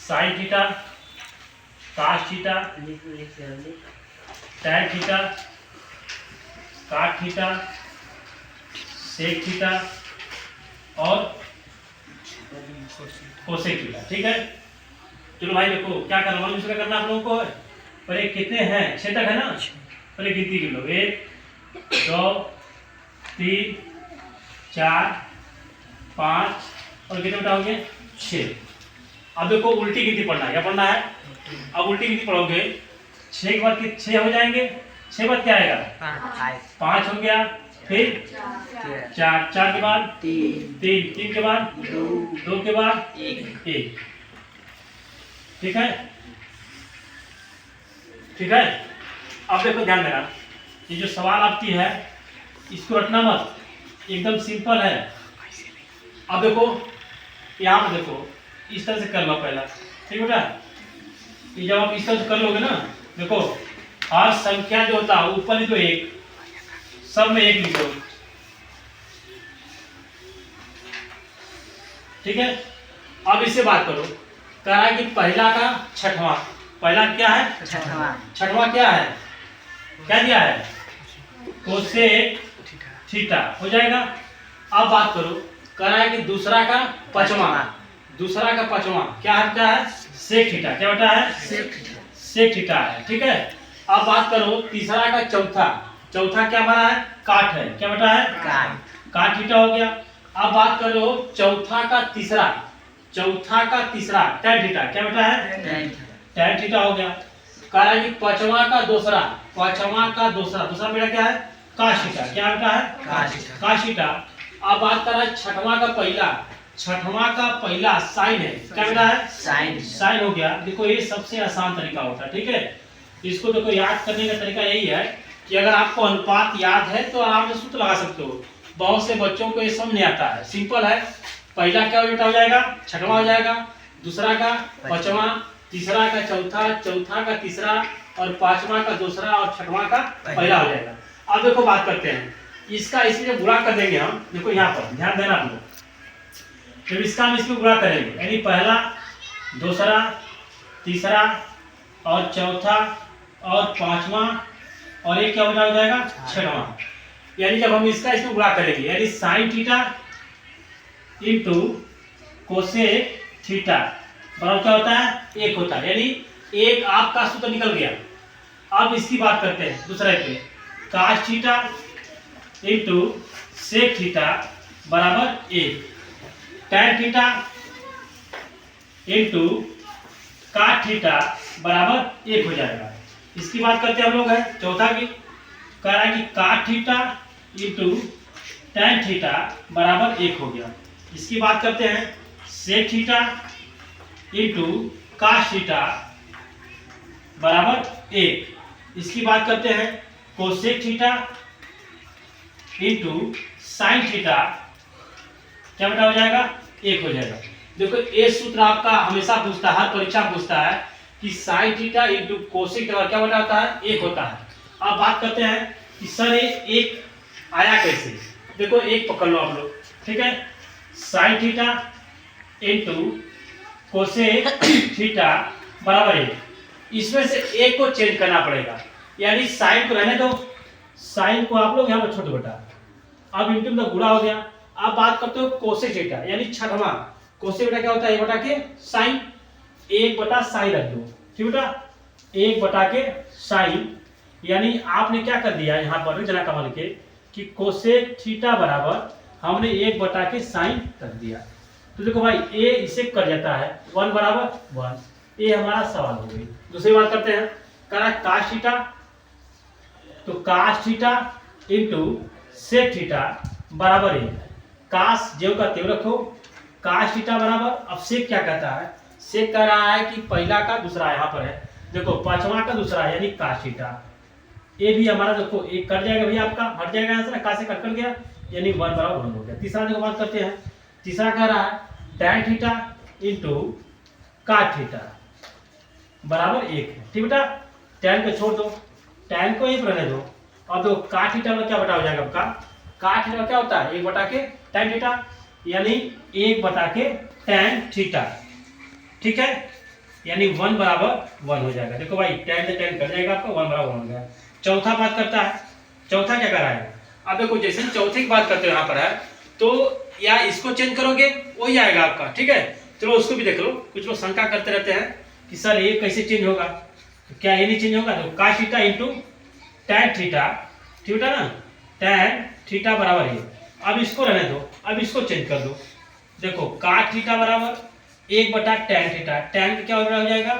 Sign theta, cos theta, tan theta, cot theta, sec theta और cosec theta. ठीक है, चलो भाई देखो क्या करना है, दूसरा करना आप लोगों को। पहले कितने हैं, 6 तक है ना। पहले गिनती कर लो, 1 2 3 4 5 और कितने बताओगे 6। अब देखो उल्टी गिनती पढ़ना है, क्या पढ़ना है। अब उल्टी गिनती पढ़ोगे 6 के बाद 6 हो जाएंगे, 6 बाद क्या आएगा 5 हो गया, फिर 4, 4 के बाद 3, 3 के बाद 2 के बाद 1। ठीक है, ठीक है। अब देखो ध्यान देना, ये जो सवाल आपकी है इसको रटना मत, एकदम सिंपल है। अब देखो यहाँ पे देखो इस तरह से कर लो पहला, ठीक बेटा। ये जब आप इस तरह से कर लोगे ना, देखो हर संख्या जो होता है ऊपर लिखो 1, सब में 1 लिखो। ठीक है, अब इससे बात करो, कह रहा है कि पहला का छठवां, पहला क्या है छठवां क्या है, क्या दिया है कोसेक थीटा हो जाएगा। अब बात करो, कह रहा है कि दूसरा का पांचवा, दूसरा का पांचवा क्या है सेक थीटा, क्या बेटा है सेक थीटा है। ठीक है, अब बात करो तीसरा का चौथा, चौथा क्या बना है काट है, क्या बेटा है काट थीटा हो गया। अब बात करो चौथा का तीसरा, चौथा का तीसरा टैन थीटा, क्या बेटा है टैन थीटा हो गया। कह रहा है कि पांचवा का दूसरा, पांचवा का दूसरा, दूसरा बेटा क्या है काश थीटा, क्या बेटा है काश थीटा। अब बात कर रहा है छठवां का पहला, छठवां का पहला साइन है, क्या बेटा है साइन हो गया। देखो ये सबसे आसान तरीका होता है। ठीक है, इसको देखो याद करने का तरीका यही है कि अगर आपको अनुपात याद है तो आराम से सूत्र लगा सकते हो। बहुत से बच्चों को ये समझ नहीं आता है, सिंपल है। पहला क्या बेटा हो जाएगा छठवां हो जाएगा, दूसरा का पांचवा, तीसरा का चौथा, चौथा का तीसरा और पांचवा का दूसरा और छठवां का पहला हो जाएगा। अब देखो बात करते हैं इसका, इसमें गुणा कर देंगे हम। देखो यहाँ पर ध्यान देना आप लोग, जब इसका हम इसमें गुणा करेंगे यानी पहला दूसरा तीसरा और चौथा और पांचवा और एक क्या हो जाएगा छठवां, यानी जब हम इसका इसमें गुणा करेंगे यानी sine theta into cosec theta बराबर क्या होता है 1 होता है, यानी एक आपका सूत्र निकल गया। अब इसकी बात करते हैं दूसरे पे, काश थीटा इंटू सेक थीटा बराबर 1, टैन थीटा इंटू काट थीटा बराबर 1 हो जाएगा। इसकी बात करते हैं हम लोग है चौथा की, कह रहा है कि काट थीटा इंटू टैन थीटा बराबर 1 हो गया। इसकी बात करते हैं sec theta into cos theta बराबर 1। इसकी बात करते हैं cosec theta into sine theta, क्या बेटा हो जाएगा 1 हो जाएगा। देखो ये सूत्र आपका हमेशा पूछता है, हर परीक्षा पूछता है कि sine theta into cosec theta क्या बेटा होता है 1 होता है। अब बात करते हैं कि सर ये 1 आया कैसे। देखो 1 पकड़ लो आप लोग, ठीक है, sine theta into cosec theta बराबर 1, इसमें से 1 को चेंज करना पड़ेगा, यानी साइन को रहने दो, साइन को आप लोग यहाँ पर छोड़ दो बेटा। अब इंटू में गुणा हो गया। अब बात करते हो कोसेक थीटा यानी छठवां, कोसेक थीटा क्या होता है 1 बटा के साइन, 1 बटा साइन रख दो, ठीक बेटा 1 बटा के साइन, यानी आपने क्या कर दिया यहाँ पर जना कमल के कि कोसेक थीटा बराबर हमने 1 बटा के साइन रख दिया। तो देखो भाई ए इसे कर जाता है 1 बराबर 1, ये हमारा सवाल हो गई। दूसरी बात करते हैं, करा काश थीटा, तो काश थीटा इंटू सेक थीटा बराबर 1, काश जेव का तेव रखो, काश थीटा बराबर, अब सेक क्या कहता है, सेक कह रहा है कि पहला का दूसरा यहाँ पर है, देखो पांचवा का दूसरा है यानी काश थीटा, ये भी हमारा देखो एक कट जाएगा भैया आपका, हट जाएगा यहाँ से ना, का से कट कर गया यानी 1 बराबर 1 हो गया। तीसरा देखो बात करते हैं, तीसरा कह रहा है टैन थीटा इंटू काट थीटा बराबर 1 है, ठीक बेटा, टैन को छोड़ दो, टैन को ही रहने दो। अब तो काट थीटा में क्या बटा हो जाएगा आपका, काट थीटा क्या होता है 1 बटा के टैन थीटा, यानी 1 बटा के टैन थीटा, ठीक है। यानी 1 बराबर 1 हो जाएगा। देखो भाई tan से tan कट जाएगा आपका, 1 बराबर 1 हो गया। चौथा बात करता है, चौथा क्या कर रहा है, अब देखो जैसे चौथे की बात करते हो यहाँ पर है तो या इसको चेंज करोगे वही आएगा आपका, ठीक है। चलो उसको भी देख लो। कुछ लोग शंका करते रहते हैं कि सर ये कैसे चेंज होगा, तो क्या ये नहीं चेंज होगा, तो cos theta into tan theta, ठीक है ना, tan थीटा बराबर है। अब इसको रहने दो, अब इसको चेंज कर दो। देखो cos थीटा बराबर 1 बटा tan थीटा, tan का क्या हो जाएगा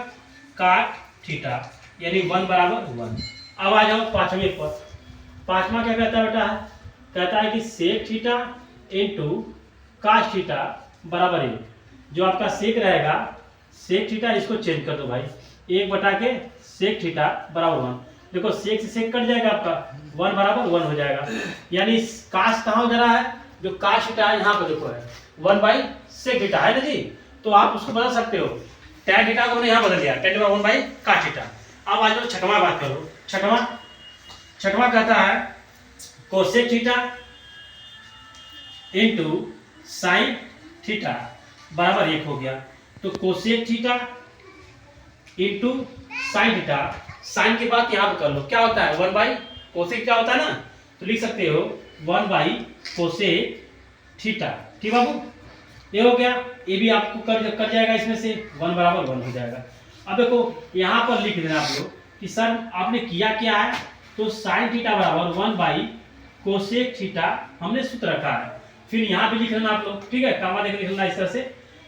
cot थीटा, यानी 1 बराबर 1। अब आ जाओ पांचवें पर। पांचवा क्या कहता है बेटा, कहता है कि sec theta into cos theta बराबर 1। जो आपका सेक रहेगा, सेक थीटा इसको चेंज कर दो भाई, 1 बटा के सेक थीटा बराबर 1। देखो सेक से सेक कट जाएगा आपका, 1 बराबर 1 हो जाएगा। यानी काश कहाँ हो जा रहा है, जो काश थीटा है यहाँ पर देखो है 1 बाई सेक थीटा है ना जी। तो आप उसको बदल सकते हो, tan थीटा को हमने यहाँ बदल दिया, tan बराबर 1 बाई cos थीटा। अब आ जाओ छठवां बात करो। छठवां कहता है cosec theta into sine theta बराबर 1 हो गया। तो cosec theta into sine theta, sine की बात यहाँ पर कर लो, क्या होता है 1 बाई कोसेक क्या होता है ना, तो लिख सकते हो 1 बाई कोसेक थीटा, ठीक बाबू। ये हो गया, ये भी आपको कर जाएगा, इसमें से 1 बराबर 1 हो जाएगा। अब देखो यहाँ पर लिख देना आप लोग कि सर आपने किया क्या है, तो साइन थीटा बराबर 1 बाई कोसेक थीटा हमने सूत्र रखा है। फिर यहाँ पे लिख लेना आप लोग, ठीक है, कामा देकर लिख लेना इस तरह से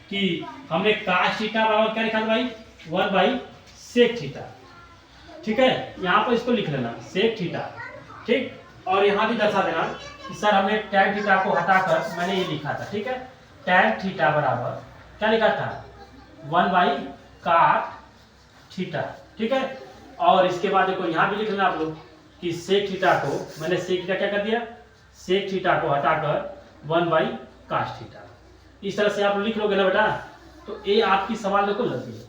कि हमने cos थीटा बराबर क्या लिखा था भाई 1 बाई सेक थीटा, ठीक है। यहाँ पर इसको लिख लेना सेक थीटा, ठीक। और यहाँ भी दर्शा देना कि सर हमने tan थीटा को हटाकर मैंने ये लिखा था, ठीक है, tan थीटा बराबर क्या लिखा था 1 बाई cot थीटा, ठीक है। और इसके बाद देखो यहाँ भी लिख लेना आप लोग कि सेक थीटा को मैंने सेक थीटा क्या कर दिया, सेक थीटा को हटाकर 1 बाई cos थीटा। इस तरह से आप लिख लोगे ना बेटा, तो ये आपकी सवाल देखो लग गई,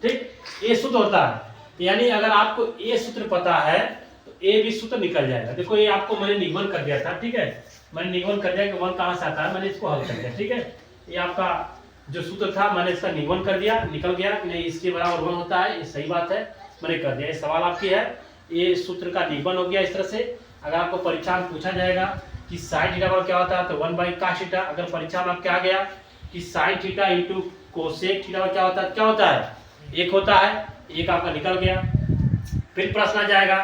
ठीक। ये सूत्र होता है, यानी अगर आपको ये सूत्र पता है तो ये भी सूत्र निकल जाएगा। देखो ये आपको मैंने निगमन कर दिया था, ठीक है, मैंने निगमन कर दिया कि 1 कहाँ से आता है, मैंने इसको हल कर दिया, ठीक है। ये आपका जो सूत्र था मैंने इसका निगमन कर दिया, निकल गया कि नहीं इसके बराबर 1 होता है, ये सही बात है, मैंने कर दिया। ये सवाल आपकी है, ये सूत्र का निगमन हो गया। इस तरह से अगर आपको परीक्षा में पूछा जाएगा कि साइन थीटा बराबर क्या होता है, तो 1 बाई cos थीटा। अगर परीक्षा में आपके आ गया कि sine theta into cosec theta क्या होता है, क्या होता है 1 होता है, 1 आपका निकल गया। फिर प्रश्न आ जाएगा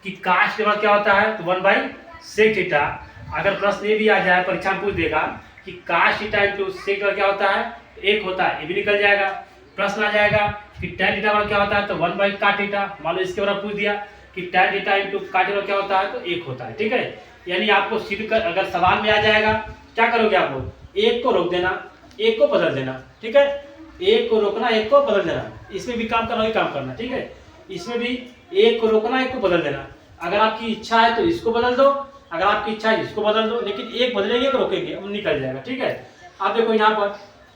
कि cos थीटा क्या होता है, तो 1 बाई सेक थीटा। अगर प्रश्न ये भी आ जाए, परीक्षा में पूछ देगा कि cos थीटा इंटू सेक क्या होता है, 1 होता है, ये भी निकल जाएगा। प्रश्न आ जाएगा कि tan थीटा क्या होता है, तो 1 बाई cot थीटा। मान लो इसके बराबर पूछ दिया कि tan theta into cot theta क्या होता है, तो 1 होता है, ठीक है। यानी आपको सिद्ध कर, अगर सवाल में आ जाएगा क्या करोगे आप लोग, 1 को रोक देना, 1 को बदल देना, ठीक है। 1 को रोकना, 1 को बदल देना, इसमें भी काम करना, वही काम करना, ठीक है। इसमें भी 1 को रोकना, 1 को बदल देना। अगर आपकी इच्छा है तो इसको बदल दो, अगर आपकी इच्छा है इसको बदल दो, लेकिन 1 बदलेंगे तो रोकेंगे, अब निकल जाएगा, ठीक है। आप देखो यहाँ पर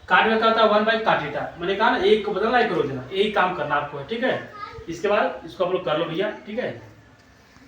काट में क्या होता है 1 बाई cot थीटा, मैंने कहा ना 1 को बदलना, 1 को रोक देना, यही काम करना आपको है, ठीक है। इसके बाद इसको आप लोग कर लो भैया, ठीक है।